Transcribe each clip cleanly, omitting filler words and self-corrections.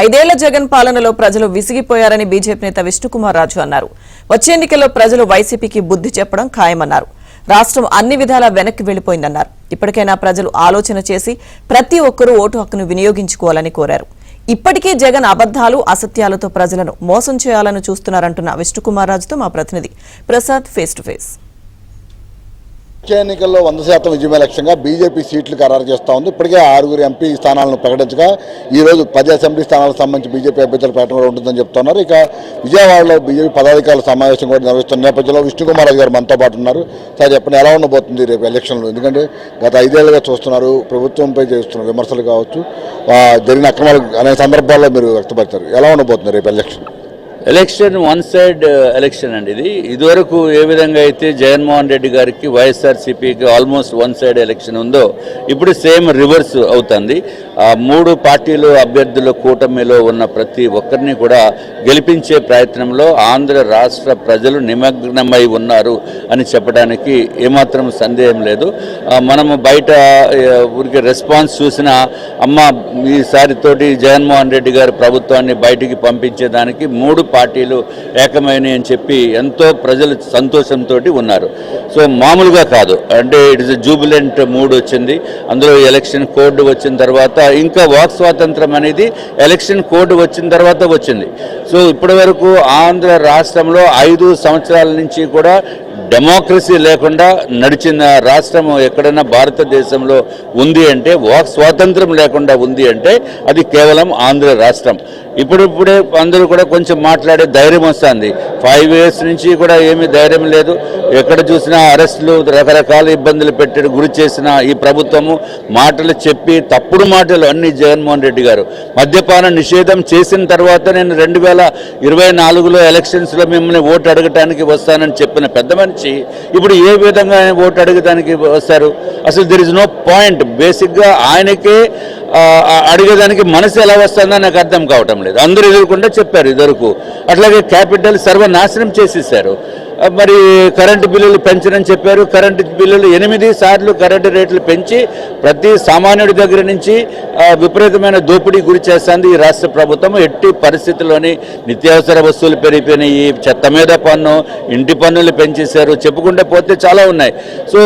ఐదేళ్ల జగన్ పాలనలో ప్రజలు విసిగిపోయారని బీజేపీ నేత విష్ణుకుమార్ రాజు అన్నారు. వచ్చే ఎన్నికల్లో ప్రజలు వైసీపీకి బుద్ధి చెప్పడం ఖాయమన్నారు. రాష్ట్రం అన్ని విధాలా వెనక్కి వెళ్లిపోయిందన్నారు. ఇప్పటికైనా ప్రజలు ఆలోచన చేసి ప్రతి ఒక్కరూ ఓటు హక్కును వినియోగించుకోవాలని కోరారు. ఇప్పటికీ జగన్ అబద్దాలు అసత్యాలతో ప్రజలను మోసం చేయాలని చూస్తున్నారంటున్న విష్ణుకుమార్ రాజుతో మా ప్రతినిధి ప్రసాద్ ఫేస్ టు ఫేస్. వచ్చే ఎన్నికల్లో 100% విజయమే లక్ష్యంగా బీజేపీ సీట్లు ఖరారు చేస్తూ ఉంది. ఇప్పటికే 6 ఎంపీ స్థానాలను ప్రకటించగా ఈరోజు 10 అసెంబ్లీ స్థానాలకు సంబంధించి బీజేపీ అభ్యర్థుల ప్రకటన కూడా ఉంటుందని చెప్తున్నారు. ఇక విజయవాడలో బీజేపీ పదాధికారుల సమావేశం కూడా నిర్వహిస్తున్న నేపథ్యంలో విష్ణుకుమార్ గారు మనతో పాటు ఉన్నారు. సార్ చెప్పండి, ఎలా ఉండబోతుంది రేపు ఎలక్షన్లో? ఎందుకంటే గత 5 ఏళ్లుగా చూస్తున్నారు, ప్రభుత్వంపై చేస్తున్నారు విమర్శలు కావచ్చు, జరిగిన అక్రమాలు అనేక సందర్భాల్లో మీరు వ్యక్తపరిచారు. ఎలా ఉండబోతుంది రేపు election? Election one side election అండి. ఇదివరకు ఏ విధంగా అయితే జగన్మోహన్ రెడ్డి గారికి వైఎస్ఆర్సీపీకి ఆల్మోస్ట్ వన్ సైడ్ ఎలక్షన్ ఉందో ఇప్పుడు సేమ్ రివర్స్ అవుతుంది. 3 పార్టీలు అభ్యర్థుల కూటమిలో ఉన్న ప్రతి ఒక్కరిని కూడా గెలిపించే ప్రయత్నంలో ఆంధ్ర రాష్ట్ర ప్రజలు నిమగ్నమై ఉన్నారు అని చెప్పడానికి ఏమాత్రం సందేహం లేదు. మనము బయట ఊరికి రెస్పాన్స్ చూసిన అమ్మ ఈసారితోటి జగన్మోహన్ రెడ్డి గారి ప్రభుత్వాన్ని బయటికి పంపించేదానికి 3 పార్టీలు ఏకమైనవి అని చెప్పి ఎంతో ప్రజలు సంతోషంతో ఉన్నారు. సో మామూలుగా కాదు, అంటే ఇట్ ఇస్ జూబిలెంట్ మూడ్ వచ్చింది. అందులో ఎలక్షన్ కోడ్ వచ్చిన తర్వాత ఇంకా వాక్ స్వాతంత్రం అనేది ఎలక్షన్ కోడ్ వచ్చిన తర్వాత వచ్చింది. సో ఇప్పటి వరకు ఆంధ్ర రాష్ట్రంలో 5 సంవత్సరాల నుంచి కూడా డెమోక్రసీ లేకుండా నడిచిన రాష్ట్రం ఎక్కడైనా భారతదేశంలో ఉంది అంటే, వాక్ స్వాతంత్రం లేకుండా ఉంది అంటే అది కేవలం ఆంధ్ర రాష్ట్రం. ఇప్పుడిప్పుడే అందరూ కూడా కొంచెం మాట్లాడే ధైర్యం వస్తుంది. 5 years నుంచి కూడా ఏమీ ధైర్యం లేదు. ఎక్కడ చూసినా అరెస్టులు, రకరకాల ఇబ్బందులు పెట్టడం గురి చేసిన ఈ ప్రభుత్వము మాటలు చెప్పి తప్పుడు మాటలు అన్ని జగన్మోహన్ రెడ్డి గారు మద్యపాన నిషేధం చేసిన తర్వాత నేను 2024లో ఎలక్షన్స్లో మిమ్మల్ని ఓటు అడగటానికి వస్తానని చెప్పిన పెద్ద మనిషి ఇప్పుడు ఏ విధంగా ఓటు అడగడానికి వస్తారు? అసలు దెర్ ఇస్ నో పాయింట్. బేసిక్గా ఆయనకే అడిగేదానికి మనసు ఎలా వస్తుందో నాకు అర్థం కావటం లేదు. అందరూ ఎదుర్కొంటే చెప్పారు ఇదివరకు. అట్లాగే క్యాపిటల్ సర్వనాశనం చేసేసారు. మరి కరెంటు బిల్లులు పెంచనని చెప్పారు. కరెంటు బిల్లులు 8 సార్లు కరెంటు రేట్లు పెంచి ప్రతి సామాన్యుడి దగ్గర నుంచి విపరీతమైన దోపిడీ గురి చేస్తుంది ఈ రాష్ట్ర ప్రభుత్వం. ఎట్టి పరిస్థితుల్లోని నిత్యావసర వస్తువులు పెరిగిపోయినాయి, చెత్త మీద పన్ను, ఇంటి పన్నులు పెంచేశారు, చెప్పుకుంటే పోతే చాలా ఉన్నాయి. సో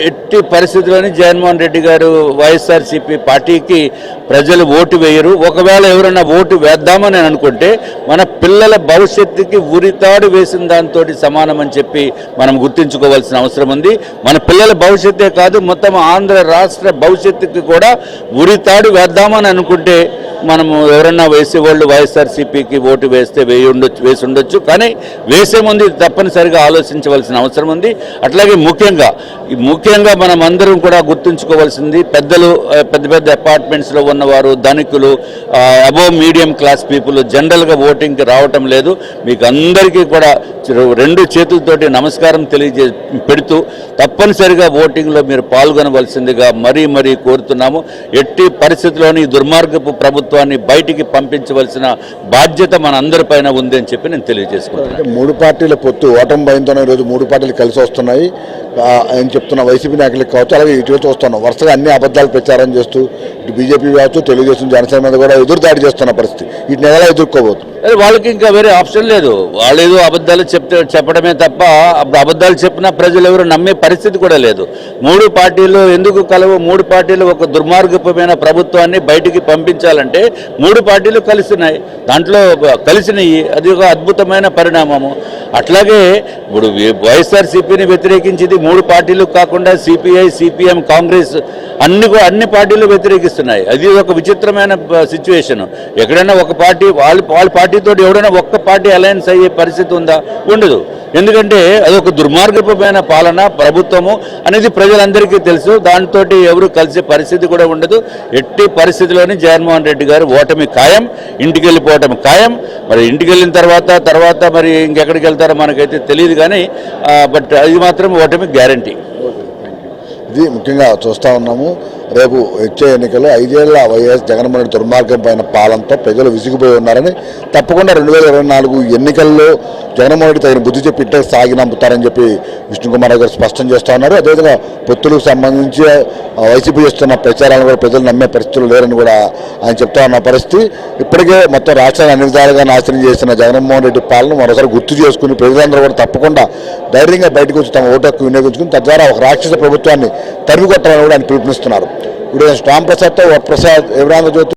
ఎట్టి పరిస్థితుల్లోని జగన్మోహన్ రెడ్డి గారు వైఎస్ఆర్సీపీ పార్టీకి ప్రజలు ఓటు వేయరు. ఒకవేళ ఎవరైనా ఓటు వేద్దామని అనుకుంటే మన పిల్లల భవిష్యత్తుకి ఉరితాడు వేసిన దాంతో సమానమని చెప్పి మనం గుర్తించుకోవాల్సిన అవసరం ఉంది. మన పిల్లల భవిష్యత్తే కాదు, మొత్తం ఆంధ్ర రాష్ట్ర భవిష్యత్తుకి కూడా ఉరితాడు వేద్దామని అనుకుంటే మనము ఎవరన్నా వేసేవాళ్ళు వైఎస్ఆర్సీపీకి ఓటు వేస్తే వేసి ఉండొచ్చు. కానీ వేసే ముందు తప్పనిసరిగా ఆలోచించవలసిన అవసరం ఉంది. అట్లాగే ముఖ్యంగా మనం అందరం కూడా గుర్తుంచుకోవాల్సింది, పెద్దలు, పెద్ద పెద్ద అపార్ట్మెంట్స్లో ఉన్నవారు, ధనికులు, అబోవ్ మీడియం క్లాస్ పీపుల్ జనరల్గా ఓటింగ్కి రావటం లేదు. మీకు అందరికీ కూడా 2 చేతులతోటి నమస్కారం పెడుతూ తప్పనిసరిగా ఓటింగ్లో మీరు పాల్గొనవలసిందిగా మరీ కోరుతున్నాము. ఎట్టి పరిస్థితుల్లోని దుర్మార్గపు ప్రభుత్వాన్ని బయటికి పంపించవలసిన బాధ్యత మన అందరిపైన ఉంది అని చెప్పి నేను తెలియజేసుకుంటాను. 3 పార్టీల పొత్తు ఓటమి భయంతోనే ఈరోజు 3 పార్టీలు కలిసి వస్తున్నాయి అని చెప్తున్న వైసీపీ నాయకులకు కావచ్చు. అలాగే ఇటీవల చూస్తున్నాం వరుసగా అన్ని అబద్ధాలు ప్రచారం చేస్తూ ఇటు బీజేపీ కావచ్చు, తెలుగుదేశం, జనసేన మీద కూడా ఎదురుదాడి చేస్తున్న పరిస్థితి. వీటిని ఎలా ఎదుర్కోబోతుంది? వాళ్ళకి ఇంకా వేరే ఆప్షన్ లేదు. వాళ్ళు ఏదో అబద్ధాలు చెప్పడమే తప్ప అబద్ధాలు చెప్పినా ప్రజలు ఎవరు నమ్మే పరిస్థితి కూడా లేదు. 3 పార్టీలు ఎందుకు కలవు? 3 పార్టీలు ఒక దుర్మార్గమైన ప్రభుత్వాన్ని బయటికి పంపించాలంటే 3 పార్టీలు కలిసినాయి. దాంట్లో కలిసినాయి, అది ఒక అద్భుతమైన పరిణామము. అట్లాగే ఇప్పుడు వైఎస్ఆర్సీపీని వ్యతిరేకించింది 3 పార్టీలు కాకుండా సిపిఐ, సిపిఎం, కాంగ్రెస్ అన్ని పార్టీలు వ్యతిరేకిస్తున్నాయి. అది ఒక విచిత్రమైన సిచ్యువేషన్. ఎక్కడైనా ఒక పార్టీ వాళ్ళ పార్టీతో ఎవడైనా ఒక్క పార్టీ అలయన్స్ అయ్యే పరిస్థితి ఉందా? ఉండదు. ఎందుకంటే అదొక దుర్మార్గమైన పాలన, ప్రభుత్వము అనేది ప్రజలందరికీ తెలుసు. దాంతో ఎవరు కలిసే పరిస్థితి కూడా ఉండదు. ఎట్టి పరిస్థితిలోని జగన్మోహన్ రెడ్డి గారు ఓటమి ఖాయం, ఇంటికి వెళ్ళిపోవటం ఖాయం. మరి ఇంటికి వెళ్ళిన తర్వాత మరి ఇంకెక్కడికి వెళ్తారో మనకైతే తెలియదు. కానీ బట్ అది మాత్రం ఓటమి గ్యారంటీ. ఇది ముఖ్యంగా చూస్తూ ఉన్నాము. రేపు వచ్చే ఎన్నికల్లో 5 ఏళ్ల వైఎస్ జగన్మోహన్ రెడ్డి దుర్మార్గం పైన పాలనతో ప్రజలు విసిగిపోయి ఉన్నారని, తప్పకుండా 2024 ఎన్నికల్లో జగన్మోహన్ రెడ్డి తగిన బుద్ధి చెప్పి ఇంటే సాగి నమ్ముతారని చెప్పి విష్ణుకుమార్ గారు స్పష్టం చేస్తూ ఉన్నారు. అదేవిధంగా పొత్తులకు సంబంధించి వైసీపీ చేస్తున్న ప్రచారాలను కూడా ప్రజలు నమ్మే పరిస్థితులు లేరని కూడా ఆయన చెప్తా ఉన్న పరిస్థితి. ఇప్పటికే మొత్తం రాష్ట్రాన్ని అన్ని విధాలుగా నాశనం చేసిన జగన్మోహన్ రెడ్డి పాలన మరోసారి గుర్తు చేసుకుని ప్రజలందరూ కూడా తప్పకుండా ధైర్యంగా బయటకు వచ్చి తమ ఓటు హక్కు వినియోగించుకుని తద్వారా ఒక రాక్షస ప్రభుత్వాన్ని తరిమి కొట్టాలని కూడా ఆయన పిలుపునిస్తున్నారు. ఇప్పుడు రామ్ ప్రసాద్తో ప్రసాద్, ఎవరాంధ్రజ్యోతి.